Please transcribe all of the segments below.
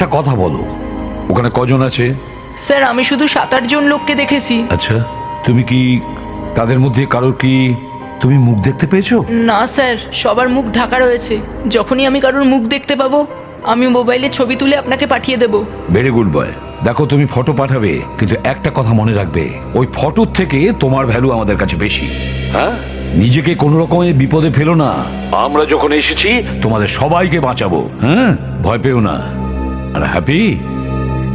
একটা কথা বলো, ওখানে কজন আছে? স্যার আমি শুধু 7-8 জন লোককে দেখেছি। আচ্ছা, তুমি কি তাদের মধ্যে কারোর কি তুমি মুখ দেখতে পেয়েছো? না স্যার, সবার মুখ ঢাকা রয়েছে। যখনই আমি কারোর মুখ দেখতে পাবো আমি মোবাইলে ছবি তুলে আপনাকে পাঠিয়ে দেব। Very good boy. দেখো, তুমি ফটো পাঠাবে, কিন্তু একটা কথা মনে রাখবে, ওই ফটোর থেকে তোমার ভ্যালু আমাদের কাছে বেশি। হ্যাঁ, নিজেকে কোন রকমের বিপদে ফেলো না। আমরা যখন এসেছি তোমাদের সবাইকে বাঁচাবো। হ্যাঁ, ভয় পেও না। আর happy,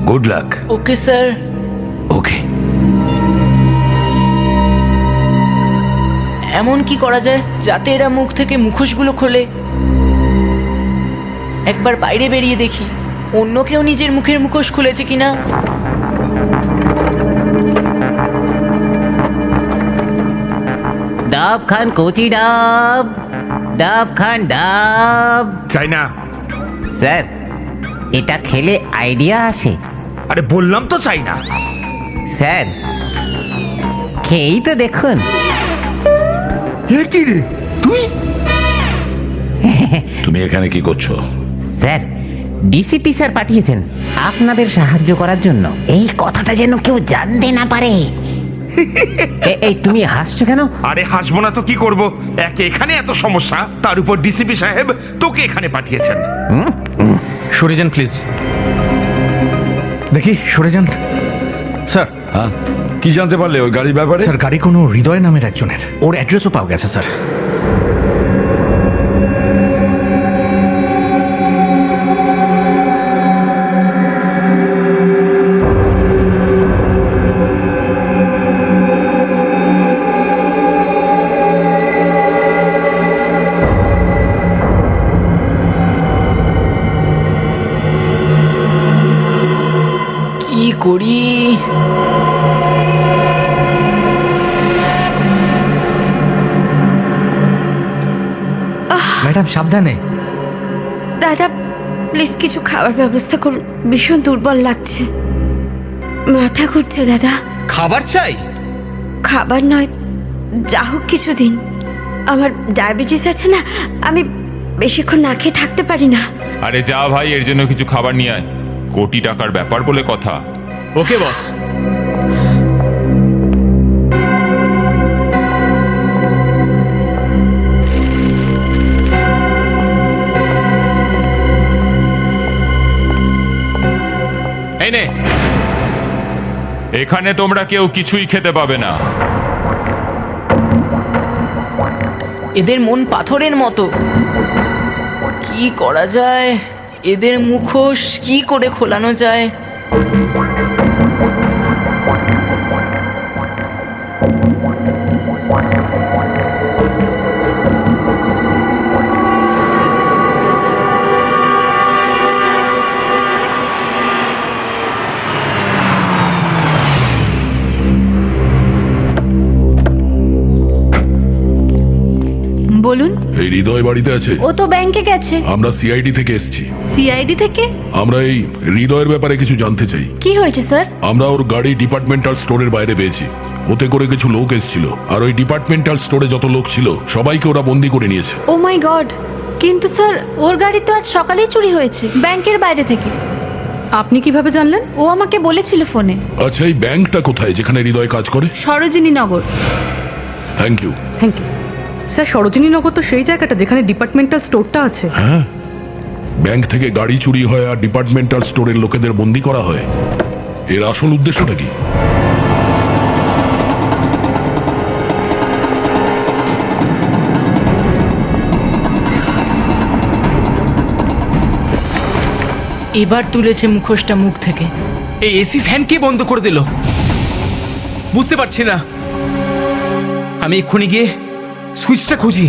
good luck. Okay sir. Okay. এমন কি করা যায় যাতে এরা মুখ থেকে মুখোশগুলো খোলে? একবার বাইরে বেরিয়ে দেখি অন্য কেউ নিজের মুখের মুখোশ খুলেছে কিনা। ডাব খান কচি ডাব, ডাব খান ডাব। চাই না। স্যার, এটা খেলে আইডিয়া আসে। আরে বললাম তো চাই না। স্যার, খেয়েই তো দেখুন। হে কি রে তুই? তুমি এখানে কি করছো? স্যার, ডিসিপি স্যার পাঠিয়েছেন আপনাদের সাহায্য করার জন্য। এই কথাটা যেন কেউ জানতে না পারে। এই তুমি হাসছো কেন? আরে হাসবো না তো কি করব? একে এখানে এত সমস্যা, তার উপর ডিসিপি সাহেব তোকে এখানে পাঠিয়েছেন। সরে যান প্লিজ। দেখি সরে যান। স্যার, হ্যাঁ, কি জানতে পারলে ওই গাড়ির ব্যাপারে? স্যার গাড়ি কোনো হৃদয় নামের একজনের, ওর অ্যাড্রেসও পাওয়া গেছে স্যার। কি করি? ম্যাডাম সাবধানে। দাদা প্লিজ কিছু খাবার ব্যবস্থা করুন, ভীষণ দুর্বল লাগছে, মাথা ঘুরছে দাদা। খাবার চাই? খাবার নয়, যা হোক কিছু দিন। আমার ডায়াবেটিস আছে না, আমি বেশিক্ষণ না খেয়ে থাকতে পারি না। আরে যা ভাই, এর জন্য কিছু খাবার নিয়ে আয়। কোটি টাকার ব্যাপার বলে কথা। ওকে বস। এই নে, এখানে তোমরা কেউ কিছুই খেতে পাবে না। এদের মন পাথরের মতো। কি করা যায়? এদের মুখোশ কি করে খোলানো যায়? বলুন। এই হৃদয় বাড়িতে আছে? ও তো ব্যাংকে গেছে। আমরা সিআইডি থেকে এসেছি। সিআইডি থেকে? আমরা এই হৃদয়ের ব্যাপারে কিছু জানতে চাই। কি হয়েছে স্যার? আমরা ওর গাড়ি ডিপার্টমেন্টাল স্টোরের বাইরে পেয়েছি। ওতে করে কিছু লোক এসেছিল, আর ওই ডিপার্টমেন্টাল স্টোরে যত লোক ছিল সবাইকে ওরা বন্দি করে নিয়েছে। ও মাই গড! কিন্তু স্যার ওর গাড়ি তো আজ সকালেই চুরি হয়েছে, ব্যাংকের বাইরে থেকে। আপনি কিভাবে জানলেন? ও আমাকে বলেছিল ফোনে। আচ্ছা, এই ব্যাংকটা কোথায় যেখানে হৃদয় কাজ করে? Sarojini Nagar. Thank you. Thank you sir. Sarojini Nagar তো সেই জায়গাটা যেখানে ডিপার্টমেন্টাল স্টোরটা আছে। হ্যাঁ, ব্যাংক থেকে গাড়ি চুরি হয় আর ডিপার্টমেন্টাল স্টোরের লোকেদের বন্দি করা হয়। এর আসল উদ্দেশ্যটা কি? এবার তুলেছে মুখোশটা মুখ থেকে। এই এসি ফ্যান কে বন্ধ করে দিল বুঝতে পারছি না। আমি এক্ষুনি গিয়ে সুইচটা খুঁজি।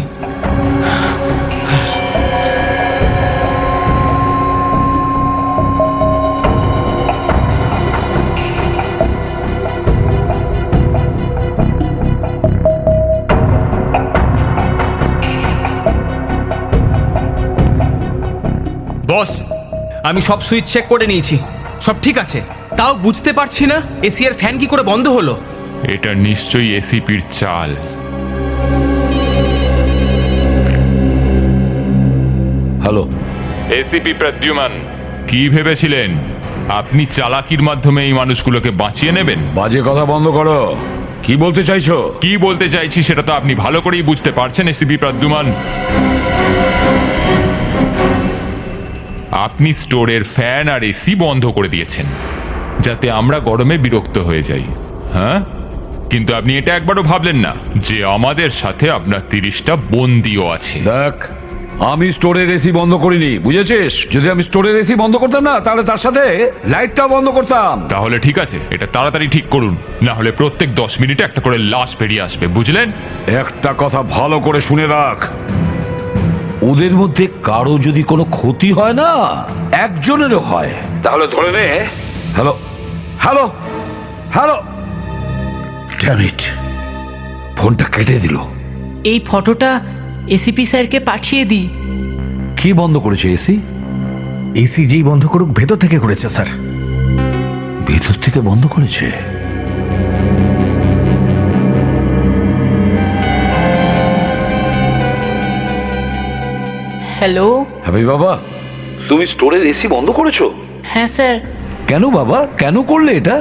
বস, আমি সব সুইচ চেক করে নিয়েছি, সব ঠিক আছে। তাও বুঝতে পারছি না এসি আর ফ্যান কি করে বন্ধ হলো। এটা নিশ্চয়ই এসিপির চাল। হ্যালো, এসিপি প্রদ্যুমান, কি ভেবেছিলেন আপনি চালাকির মাধ্যমে এই মানুষগুলোকে বাঁচিয়ে নেবেন? বাজে কথা বন্ধ করো। কি বলতে চাইছো? কি বলতে চাইছি সেটা তো আপনি ভালো করেই বুঝতে পারছেন এসিপি প্রদ্যুমান। আপনি স্টোরের ফ্যান আর এসি বন্ধ করে দিয়েছেন যাতে আমরা গরমে বিরক্ত হয়ে যাই। হ্যাঁ, কিন্তু আপনি এটা একবারও ভাবলেন না যে আমাদের সাথে আপনার 30টা বন্দিও আছে। দেখ, আমি স্টোরের এসি বন্ধ করিনি, বুঝেছিস? যদি আমি স্টোরের এসি বন্ধ করতাম না, তাহলে তার সাথে লাইটটাও বন্ধ করতাম। তাহলে ঠিক আছে, এটা তাড়াতাড়ি ঠিক করুন, না হলে প্রত্যেক 10 মিনিটে একটা করে লাশ বেরিয়ে আসবে, বুঝলেন? একটা কথা ভালো করে শুনে রাখ, ওদের মধ্যে কারো যদি কোনো ক্ষতি হয় না, একজনেরও হয়, তাহলে ধরে নে। Hello hello hello, damn it, ফোনটা কেটে দিল। এই ফটোটা এসিপি স্যারকে পাঠিয়ে দিই। কি বন্ধ করেছে এসি? এসি যেই বন্ধ করুক, ভেতর থেকে করেছে স্যার। ভেতর থেকে বন্ধ করেছে? হ্যালো। হ্যাঁ বাবা, তুমি স্টোরের এসি বন্ধ করেছো? হ্যাঁ স্যার। কেন বাবা, কেন করলে এটা?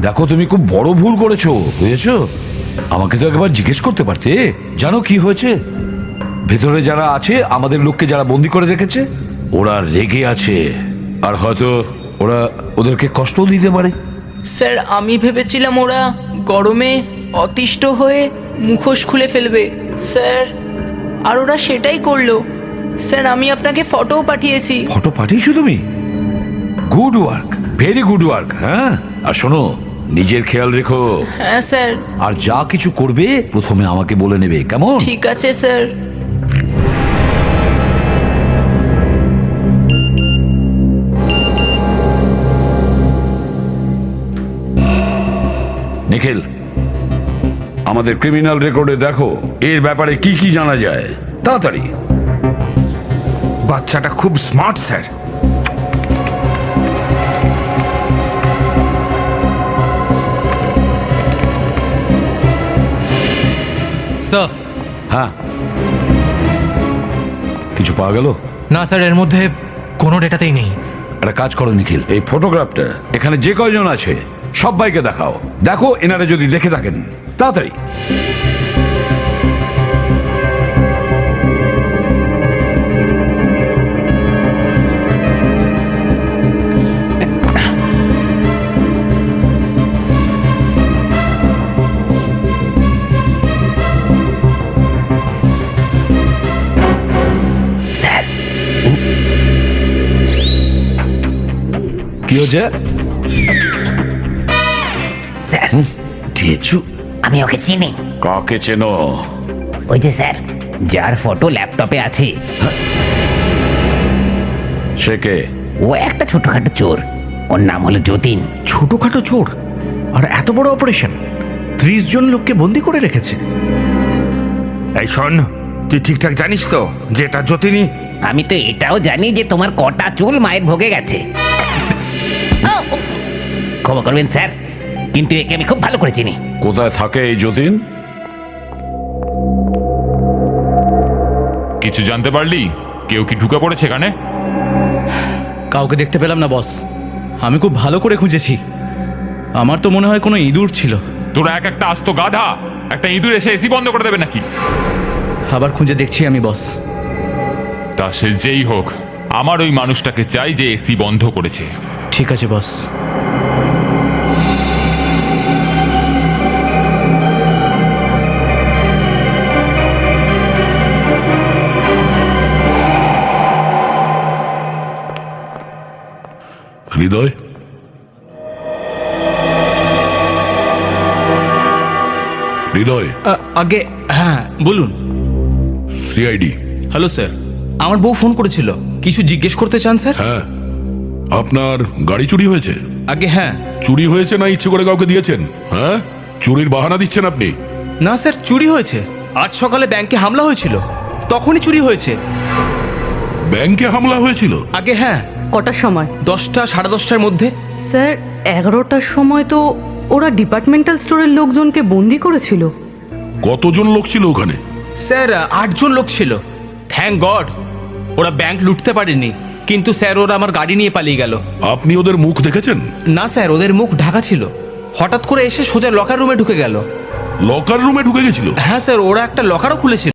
দেখো, তুমি খুব বড় ভুল করেছো, বুঝেছো? আমাকে তো একবার জিজ্ঞেস করতে পারতে। জানো কি হয়েছে? ভেতরে যারা আছে, আমাদের লোককে যারা বন্দি করে রেখেছে, ওরা রেগে আছে, আর হয়তো ওরা ওদেরকে কষ্ট দিতে পারে। স্যার, আমি ভেবেছিলাম ওরা গরমে অতিষ্ঠ হয়ে মুখোশ খুলে ফেলবে স্যার, আর ওরা সেটাই করলো। স্যার, আমি আপনাকে ফটোও পাঠিয়েছি। ফটো পাঠিয়েছো তুমি? Good work, very good work. হ্যাঁ, আর শোনো, নিজের খেয়াল রেখো। হ্যাঁ স্যার। আর যা কিছু করবে প্রথমে আমাকে বলে নেবে, কেমন? ঠিক আছে স্যার। নিখিল, আমাদের ক্রিমিনাল রেকর্ডে দেখো এর ব্যাপারে কি কি জানা যায়, তাড়াতাড়ি। বাচ্চাটা খুব স্মার্ট স্যার। স্যার। হ্যাঁ, কিছু পাওয়া গেল? না স্যার, এর মধ্যে কোনো ডেটাতেই নেই। একটা কাজ করো নিখিল, এই ফটোগ্রাফটা এখানে যে কয়জন আছে সবাইকে দেখাও। দেখো এনারা যদি দেখে থাকেন, তাড়াতাড়ি। স্যার, কি হচ্ছে? স্যার, ঢেচু? আমি ওকে চিনি। কাকে চেনো? ওই যে স্যার, যার ফটো ল্যাপটপে আছে। সে কে? ও একটা ছোটখাটো চোর, ওর নাম হলো যতীন। ছোটখাটো চোর, আর এত বড় অপারেশন, 30 জন লোককে বন্দি করে রেখেছে। এই শোন, তুই ঠিকঠাক জানিস তো যে এটা যতীনই? আমি তো এটাও জানি যে তোমার কটা চুল মায়ের ভোগে গেছে। ক্ষমা করবেন স্যার, কিন্তু একে আমি খুব ভালো করে চিনি। কোথায় থাকে এই যতীন? কিছু জানতে পারলি? কেউ কি ঢুকে পড়েছে এখানে? কাউকে দেখতে পেলাম না বস, আমি খুব ভালো করে খুঁজেছি। আমার তো মনে হয় কোনো ইঁদুর ছিল। তোরা এক একটা আস্ত গাধা, একটা ইঁদুর এসে এসি বন্ধ করে দেবে নাকি? আবার খুঁজে দেখছি আমি বস। তা সে যেই হোক, আমার ওই মানুষটাকে চাই যে এসি বন্ধ করেছে। ঠিক আছে বস। হৃদয়, হৃদয়, আগে হ্যাঁ বলুন। সিআইডি। হ্যালো স্যার, আমার বউ ফোন করেছিল, কিছু জিজ্ঞেস করতে চান স্যার? হ্যাঁ, আপনার গাড়ি চুরি হয়েছে? আগে হ্যাঁ। চুরি হয়েছে না ইচ্ছে করে কাউকে দিয়েছেন? হ্যাঁ, চুরির বাহানা দিচ্ছেন আপনি। না স্যার, চুরি হয়েছে। আজ সকালে ব্যাংকে হামলা হয়েছিল, তখনই চুরি হয়েছে। ব্যাংকে হামলা হয়েছিল? আগে হ্যাঁ। কটার সময়? 10টা, 10:30টার মধ্যে। স্যার, 11টার সময় তো ওরা ডিপার্টমেন্টাল স্টোরের লোকজনকে বন্দি করেছিল। কতজন লোক ছিল ওখানে? স্যার 8 জন লোক ছিল। থ্যাংক গড ওরা ব্যাংক লুটতে পারেনি, কিন্তু স্যার ওরা আমার গাড়ি নিয়ে পালিয়ে গেল। আপনি ওদের মুখ দেখেছেন? না স্যার, ওদের মুখ ঢাকা ছিল। হঠাৎ করে এসে সোজা লকার রুমে ঢুকে গেল। লকার রুমে ঢুকে গেছিল? হ্যাঁ স্যার, ওরা একটা লকারও খুলেছিল।